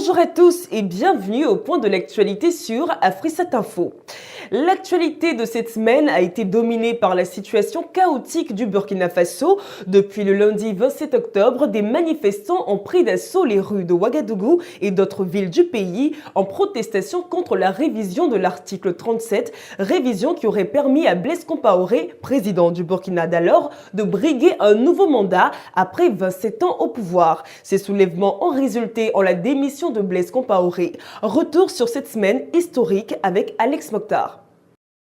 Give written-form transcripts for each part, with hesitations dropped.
Bonjour à tous et bienvenue au point de l'actualité sur Afrissat Info. L'actualité de cette semaine a été dominée par la situation chaotique du Burkina Faso. Depuis le lundi 27 octobre, des manifestants ont pris d'assaut les rues de Ouagadougou et d'autres villes du pays en protestation contre la révision de l'article 37, révision qui aurait permis à Blaise Compaoré, président du Burkina d'alors, de briguer un nouveau mandat après 27 ans au pouvoir. Ces soulèvements ont résulté en la démission de Blaise Compaoré. Retour sur cette semaine historique avec Alex Mokhtar.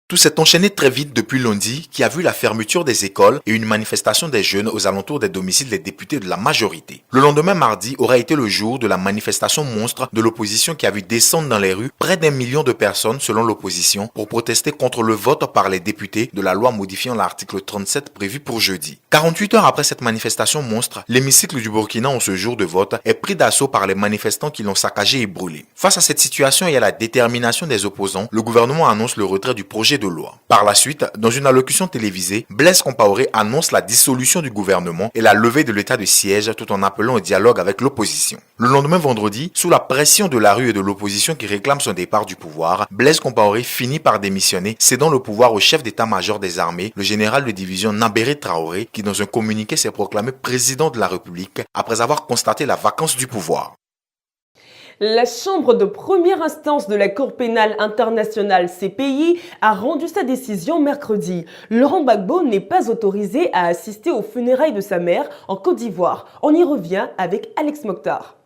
Tout s'est enchaîné très vite depuis lundi, qui a vu la fermeture des écoles et une manifestation des jeunes aux alentours des domiciles des députés de la majorité. Le lendemain mardi aurait été le jour de la manifestation monstre de l'opposition qui a vu descendre dans les rues près d'1 million de personnes selon l'opposition pour protester contre le vote par les députés de la loi modifiant l'article 37 prévu pour jeudi. 48 heures après cette manifestation monstre, l'hémicycle du Burkina en ce jour de vote est pris d'assaut par les manifestants qui l'ont saccagé et brûlé. Face à cette situation et à la détermination des opposants, le gouvernement annonce le retrait du projet de loi. Par la suite, dans une allocution télévisée, Blaise Compaoré annonce la dissolution du gouvernement et la levée de l'état de siège tout en appelant au dialogue avec l'opposition. Le lendemain vendredi, sous la pression de la rue et de l'opposition qui réclame son départ du pouvoir, Blaise Compaoré finit par démissionner, cédant le pouvoir au chef d'état-major des armées, le général de division Nabéré Traoré, qui dans un communiqué s'est proclamé président de la République après avoir constaté la vacance du pouvoir. La Chambre de première instance de la Cour pénale internationale CPI a rendu sa décision mercredi. Laurent Gbagbo n'est pas autorisé à assister aux funérailles de sa mère en Côte d'Ivoire. On y revient avec Alex Mokhtar.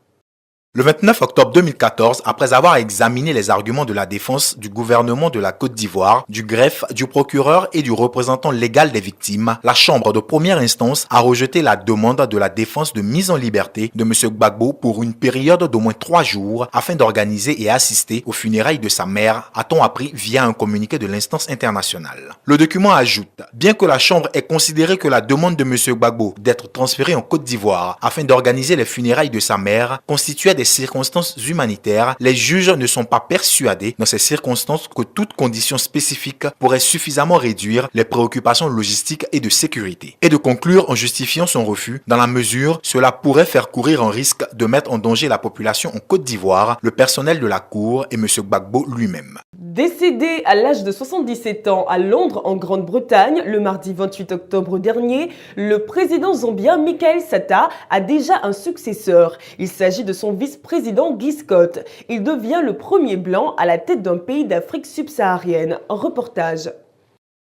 Le 29 octobre 2014, après avoir examiné les arguments de la défense du gouvernement de la Côte d'Ivoire, du greffe, du procureur et du représentant légal des victimes, la Chambre de première instance a rejeté la demande de la défense de mise en liberté de M. Gbagbo pour une période d'au moins 3 jours afin d'organiser et assister aux funérailles de sa mère, a-t-on appris via un communiqué de l'instance internationale. Le document ajoute, bien que la Chambre ait considéré que la demande de M. Gbagbo d'être transféré en Côte d'Ivoire afin d'organiser les funérailles de sa mère constituait des circonstances humanitaires, les juges ne sont pas persuadés dans ces circonstances que toute condition spécifique pourrait suffisamment réduire les préoccupations logistiques et de sécurité. Et de conclure en justifiant son refus, dans la mesure cela pourrait faire courir un risque de mettre en danger la population en Côte d'Ivoire, le personnel de la Cour et M. Gbagbo lui-même. Décédé à l'âge de 77 ans à Londres, en Grande-Bretagne, le mardi 28 octobre dernier, le président zambien Michael Sata a déjà un successeur. Il s'agit de son vice-président Guy Scott. Il devient le premier blanc à la tête d'un pays d'Afrique subsaharienne. Reportage.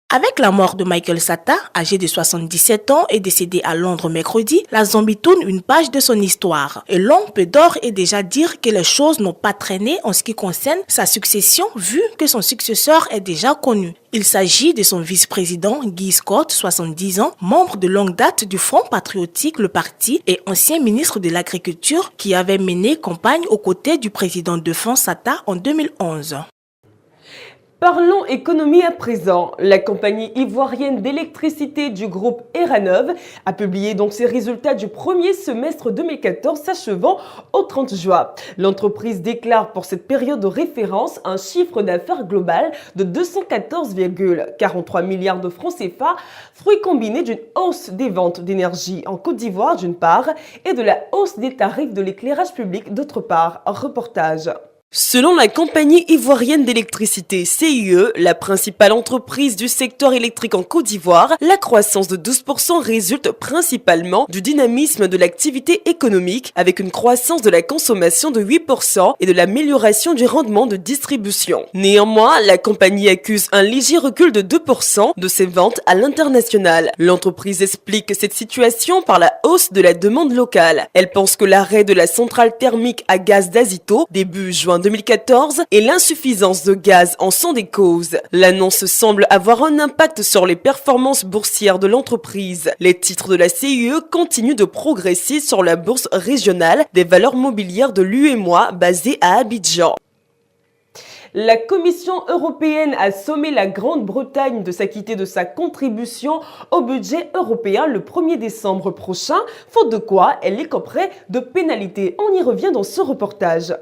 Avec la mort de Michael Sata, âgé de 77 ans et décédé à Londres mercredi, la Zambie tourne une page de son histoire. Et l'on peut d'ores et déjà dire que les choses n'ont pas traîné en ce qui concerne sa succession, vu que son successeur est déjà connu. Il s'agit de son vice-président Guy Scott, 70 ans, membre de longue date du Front patriotique, le parti, et ancien ministre de l'Agriculture qui avait mené campagne aux côtés du président Defan Sata en 2011. Parlons économie à présent. La compagnie ivoirienne d'électricité du groupe Eranov a publié donc ses résultats du premier semestre 2014 s'achevant au 30 juin. L'entreprise déclare pour cette période de référence un chiffre d'affaires global de 214,43 milliards de francs CFA, fruit combiné d'une hausse des ventes d'énergie en Côte d'Ivoire d'une part et de la hausse des tarifs de l'éclairage public d'autre part. Reportage. Selon la compagnie ivoirienne d'électricité CIE, la principale entreprise du secteur électrique en Côte d'Ivoire, la croissance de 12% résulte principalement du dynamisme de l'activité économique avec une croissance de la consommation de 8% et de l'amélioration du rendement de distribution. Néanmoins, la compagnie accuse un léger recul de 2% de ses ventes à l'international. L'entreprise explique cette situation par la hausse de la demande locale. Elle pense que l'arrêt de la centrale thermique à gaz d'Azito début juin 2014 et l'insuffisance de gaz en sont des causes. L'annonce semble avoir un impact sur les performances boursières de l'entreprise. Les titres de la CIE continuent de progresser sur la bourse régionale des valeurs mobilières de l'UEMOA basée à Abidjan. La Commission européenne a sommé la Grande-Bretagne de s'acquitter de sa contribution au budget européen le 1er décembre prochain, faute de quoi elle écoperait de pénalités. On y revient dans ce reportage.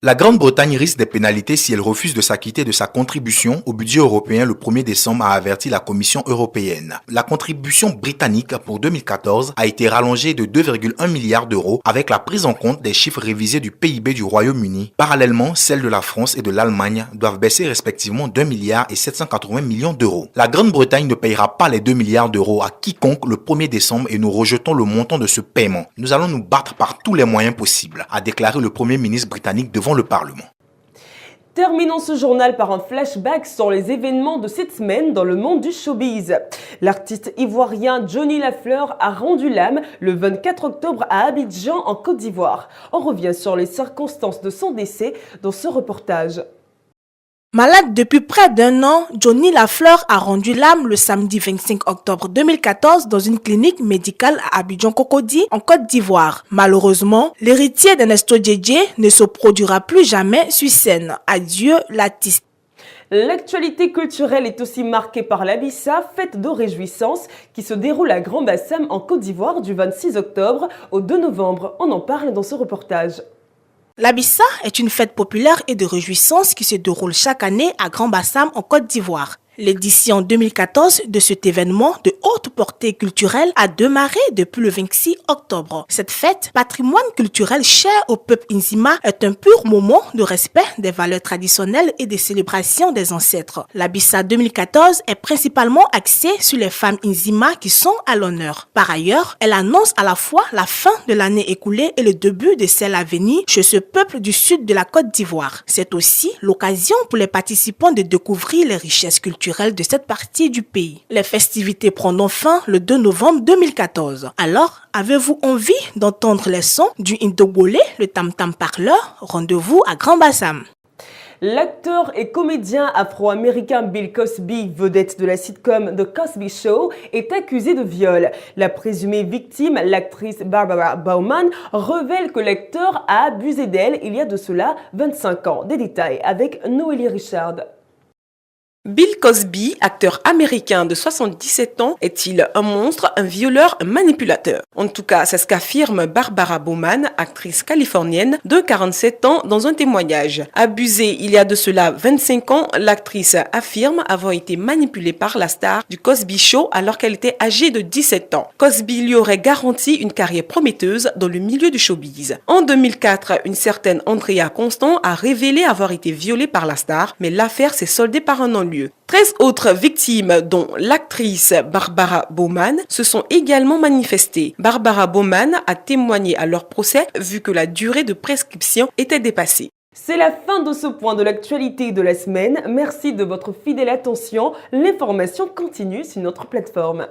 La Grande-Bretagne risque des pénalités si elle refuse de s'acquitter de sa contribution au budget européen le 1er décembre, a averti la Commission européenne. La contribution britannique pour 2014 a été rallongée de 2,1 milliards d'euros avec la prise en compte des chiffres révisés du PIB du Royaume-Uni. Parallèlement, celles de la France et de l'Allemagne doivent baisser respectivement d'1 milliard et 780 millions d'euros. La Grande-Bretagne ne payera pas les 2 milliards d'euros à quiconque le 1er décembre et nous rejetons le montant de ce paiement. Nous allons nous battre par tous les moyens possibles, a déclaré le Premier ministre britannique devant le Parlement. Terminons ce journal par un flashback sur les événements de cette semaine dans le monde du showbiz. L'artiste ivoirien Johnny Lafleur a rendu l'âme le 24 octobre à Abidjan en Côte d'Ivoire. On revient sur les circonstances de son décès dans ce reportage. Malade depuis près d'1 an, Johnny Lafleur a rendu l'âme le samedi 25 octobre 2014 dans une clinique médicale à Abidjan-Cocody, en Côte d'Ivoire. Malheureusement, l'héritier d'Ernesto Djedje ne se produira plus jamais sur scène. Adieu l'artiste. L'actualité culturelle est aussi marquée par l'Abissa, fête de réjouissance, qui se déroule à Grand Bassam en Côte d'Ivoire du 26 octobre au 2 novembre. On en parle dans ce reportage. L'Abissa est une fête populaire et de réjouissance qui se déroule chaque année à Grand Bassam en Côte d'Ivoire. L'édition 2014 de cet événement de haute portée culturelle a démarré depuis le 26 octobre. Cette fête, patrimoine culturel cher au peuple Nzima, est un pur moment de respect des valeurs traditionnelles et des célébrations des ancêtres. L'Abissa 2014 est principalement axée sur les femmes Nzima qui sont à l'honneur. Par ailleurs, elle annonce à la fois la fin de l'année écoulée et le début de celle à venir chez ce peuple du sud de la Côte d'Ivoire. C'est aussi l'occasion pour les participants de découvrir les richesses culturelles de cette partie du pays. Les festivités prendront fin le 2 novembre 2014. Alors, avez-vous envie d'entendre les sons du Indogolé, le tam-tam parleur? Rendez-vous à Grand Bassam. L'acteur et comédien afro-américain Bill Cosby, vedette de la sitcom The Cosby Show, est accusé de viol. La présumée victime, l'actrice Barbara Bauman, révèle que l'acteur a abusé d'elle il y a de cela 25 ans. Des détails avec Noélie Richard. Bill Cosby, acteur américain de 77 ans, est-il un monstre, un violeur, un manipulateur? En tout cas, c'est ce qu'affirme Barbara Bauman, actrice californienne de 47 ans, dans un témoignage. Abusée il y a de cela 25 ans, l'actrice affirme avoir été manipulée par la star du Cosby Show alors qu'elle était âgée de 17 ans. Cosby lui aurait garanti une carrière prometteuse dans le milieu du showbiz. En 2004, une certaine Andrea Constant a révélé avoir été violée par la star, mais l'affaire s'est soldée par un non-lieu. 13 autres victimes, dont l'actrice Barbara Bauman, se sont également manifestées. Barbara Bauman a témoigné à leur procès vu que la durée de prescription était dépassée. C'est la fin de ce point de l'actualité de la semaine. Merci de votre fidèle attention. L'information continue sur notre plateforme.